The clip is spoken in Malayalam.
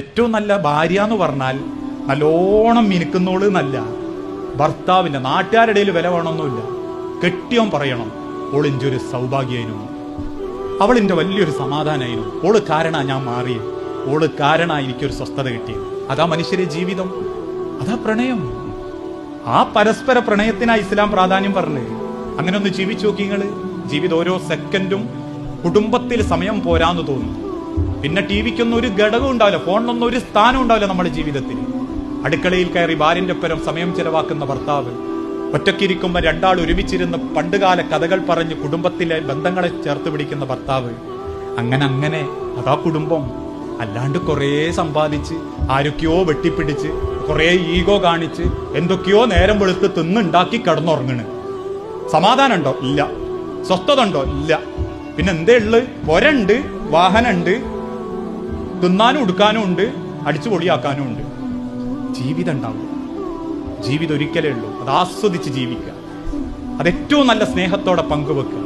ഏറ്റവും നല്ല ഭാര്യ എന്ന് പറഞ്ഞാൽ നല്ലോണം മിനുക്കുന്നോള് എന്നല്ല, ഭർത്താവിന്റെ നാട്ടുകാരുടെ ഇടയിൽ വില വേണമെന്നില്ല. കെട്ടിയോൻ പറയണം ഓൾ എൻ്റെ ഒരു സൗഭാഗ്യമായിരുന്നു, അവൾ എൻ്റെ വലിയൊരു സമാധാനമായിരുന്നു, ഓള് കാരണ ഞാൻ മാറിയത്, ഓള് കാരണ എനിക്കൊരു സ്വസ്ഥത കിട്ടിയത്. അതാ മനുഷ്യരെ ജീവിതം, അതാ പ്രണയം. ആ പരസ്പര പ്രണയത്തിനാ ഇസ്ലാം പ്രാധാന്യം പറഞ്ഞത്. അങ്ങനെ ഒന്ന് ജീവിച്ചു നോക്കി നിങ്ങള്. ജീവിതം ഓരോ സെക്കൻഡും കുടുംബത്തിൽ സമയം പോരാന്ന് തോന്നും. പിന്നെ ടി വിക്കൊന്നും ഒരു ഘടകം ഉണ്ടാവില്ല, ഫോണിനൊന്നും ഒരു സ്ഥാനം ഉണ്ടാവില്ല നമ്മുടെ ജീവിതത്തിൽ. അടുക്കളയിൽ കയറി ഭാര്യന്റെ ഒപ്പം സമയം ചെലവാക്കുന്ന ഭർത്താവ്, ഒറ്റയ്ക്കിരിക്കുമ്പോൾ രണ്ടാൾ ഒരുമിച്ചിരുന്ന് പണ്ടുകാല കഥകൾ പറഞ്ഞ് കുടുംബത്തിലെ ബന്ധങ്ങളെ ചേർത്ത് പിടിക്കുന്ന ഭർത്താവ്. അങ്ങനെ അതാ കുടുംബം. അല്ലാണ്ട് കുറേ സമ്പാദിച്ച് ആരൊക്കെയോ വെട്ടിപ്പിടിച്ച് കുറേ ഈഗോ കാണിച്ച് എന്തൊക്കെയോ നേരം വെളുത്ത് തിന്നുണ്ടാക്കി കിടന്നുറങ്ങണ്. സമാധാനം ഉണ്ടോ? ഇല്ല. സ്വസ്ഥത ഉണ്ടോ? ഇല്ല. പിന്നെ എന്തേ ഉള്ളു? പൊരണ്ട്, വാഹനമുണ്ട്, തിന്നാനും ഉടുക്കാനും ഉണ്ട്, അടിച്ചു പൊളിയാക്കാനും ഉണ്ട്. ജീവിതം ഉണ്ടാവും. ജീവിതം ഒരിക്കലേ ഉള്ളൂ. അത് ആസ്വദിച്ച് ജീവിക്കുക. അത് ഏറ്റവും നല്ല സ്നേഹത്തോടെ പങ്കുവെക്കുക.